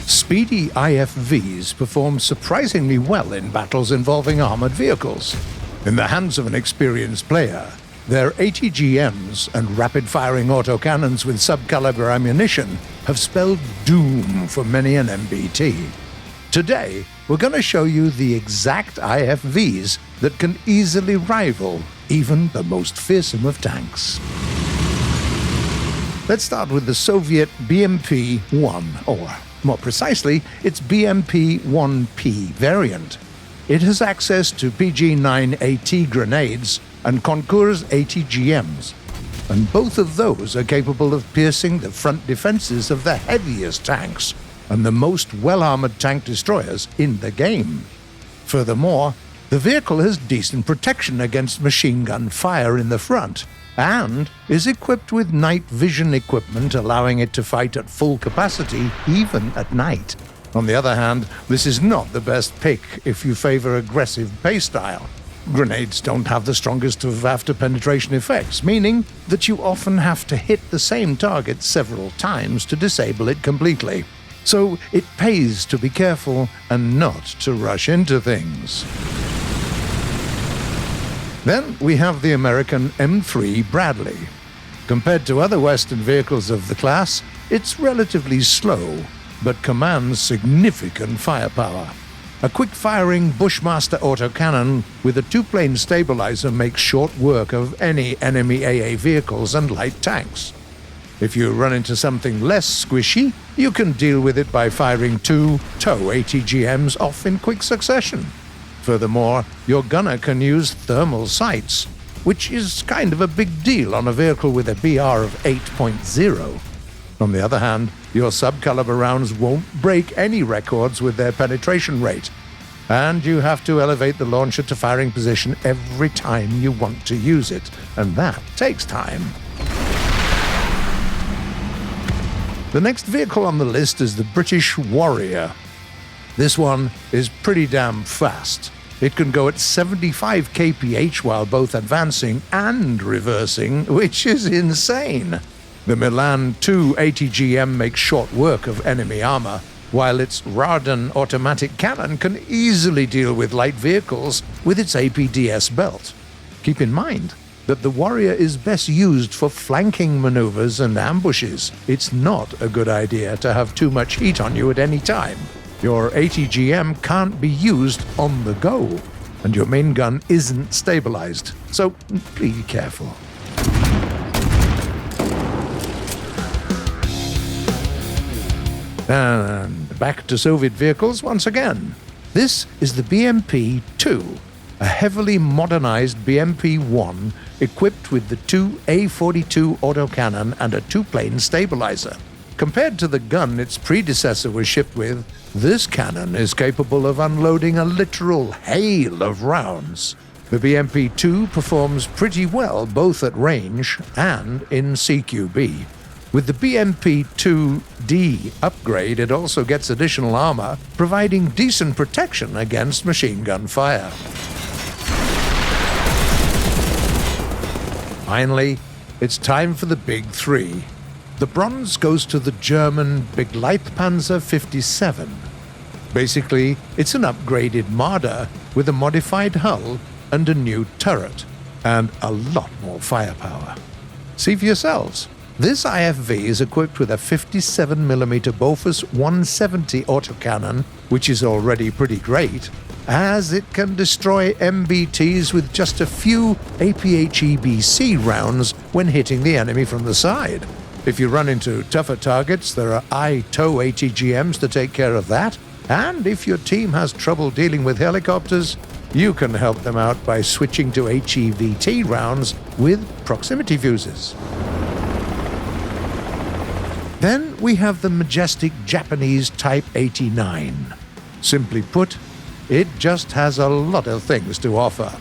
Speedy IFVs perform surprisingly well in battles involving armored vehicles. In the hands of an experienced player, their ATGMs and rapid-firing autocannons with subcaliber ammunition have spelled doom for many an MBT. Today, we're going to show you the exact IFVs that can easily rival even the most fearsome of tanks. Let's start with the Soviet BMP-1, or more precisely, its BMP-1P variant. It has access to PG-9 AT grenades and Konkur's ATGMs, and both of those are capable of piercing the front defenses of the heaviest tanks and the most well-armored tank destroyers in the game. Furthermore, the vehicle has decent protection against machine gun fire in the front, and is equipped with night vision equipment allowing it to fight at full capacity even at night. On the other hand, this is not the best pick if you favor aggressive playstyle. Grenades don't have the strongest of after-penetration effects, meaning that you often have to hit the same target several times to disable it completely. So it pays to be careful and not to rush into things. Then we have the American M3 Bradley. Compared to other Western vehicles of the class, it's relatively slow, but commands significant firepower. A quick-firing Bushmaster autocannon with a two-plane stabilizer makes short work of any enemy AA vehicles and light tanks. If you run into something less squishy, you can deal with it by firing two TOW ATGMs off in quick succession. Furthermore, your gunner can use thermal sights, which is kind of a big deal on a vehicle with a BR of 8.0. On the other hand, your subcaliber rounds won't break any records with their penetration rate, and you have to elevate the launcher to firing position every time you want to use it, and that takes time. The next vehicle on the list is the British Warrior. This one is pretty damn fast. It can go at 75 kph while both advancing and reversing, which is insane. The Milan 2 ATGM makes short work of enemy armor, while its Radan automatic cannon can easily deal with light vehicles with its APDS belt. Keep in mind that the Warrior is best used for flanking maneuvers and ambushes. It's not a good idea to have too much heat on you at any time. Your ATGM can't be used on the go, and your main gun isn't stabilized, so be careful. And back to Soviet vehicles once again. This is the BMP-2, a heavily modernized BMP-1 equipped with the two A42 autocannon and a two-plane stabilizer. Compared to the gun its predecessor was shipped with, this cannon is capable of unloading a literal hail of rounds. The BMP-2 performs pretty well both at range and in CQB. With the BMP-2D upgrade, it also gets additional armor, providing decent protection against machine gun fire. Finally, it's time for the big three. The bronze goes to the German Panzer 57. Basically, it's an upgraded Marder with a modified hull and a new turret, and a lot more firepower. See for yourselves. This IFV is equipped with a 57mm Bofors 170 autocannon, which is already pretty great, as it can destroy MBTs with just a few APHEBC rounds when hitting the enemy from the side. If you run into tougher targets, there are TOW ATGMs to take care of that, and if your team has trouble dealing with helicopters, you can help them out by switching to HEVT rounds with proximity fuses. Then we have the majestic Japanese Type 89. Simply put, it just has a lot of things to offer.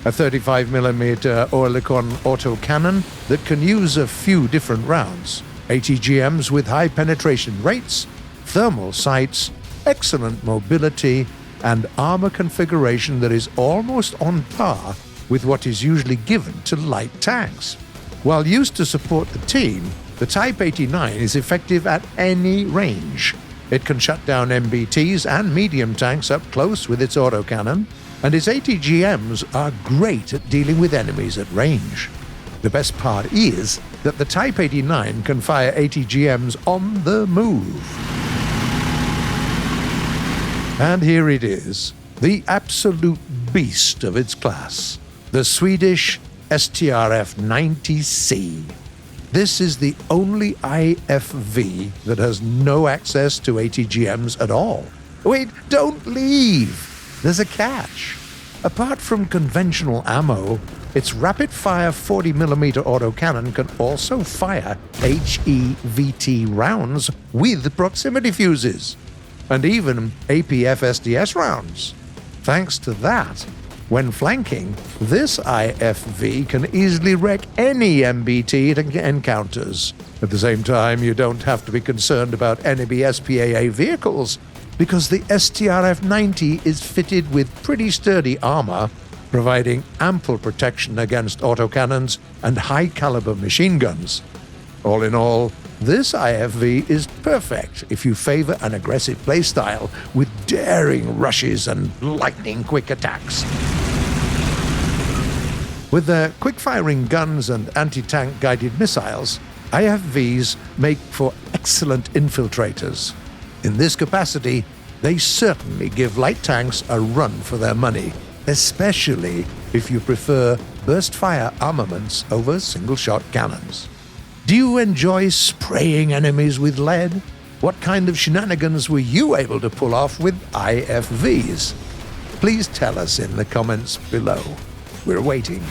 A 35mm Oerlikon autocannon that can use a few different rounds, ATGMs with high penetration rates, thermal sights, excellent mobility, and armor configuration that is almost on par with what is usually given to light tanks. While used to support the team, the Type 89 is effective at any range, It can shut down MBTs and medium tanks up close with its autocannon, and its ATGMs are great at dealing with enemies at range. The best part is that the Type 89 can fire ATGMs on the move. And here it is, the absolute beast of its class, the Swedish Strf 90C. This is the only IFV that has no access to ATGMs at all. Wait, don't leave! There's a catch. Apart from conventional ammo, its rapid-fire 40mm autocannon can also fire HEVT rounds with proximity fuses, and even APFSDS rounds. Thanks to that, when flanking, this IFV can easily wreck any MBT it encounters. At the same time, you don't have to be concerned about enemy SPAA vehicles, because the STRF-90 is fitted with pretty sturdy armor, providing ample protection against autocannons and high-caliber machine guns. All in all, this IFV is perfect if you favor an aggressive playstyle with daring rushes and lightning-quick attacks. With their quick-firing guns and anti-tank guided missiles, IFVs make for excellent infiltrators. In this capacity, they certainly give light tanks a run for their money, especially if you prefer burst-fire armaments over single-shot cannons. Do you enjoy spraying enemies with lead? What kind of shenanigans were you able to pull off with IFVs? Please tell us in the comments below. We're waiting.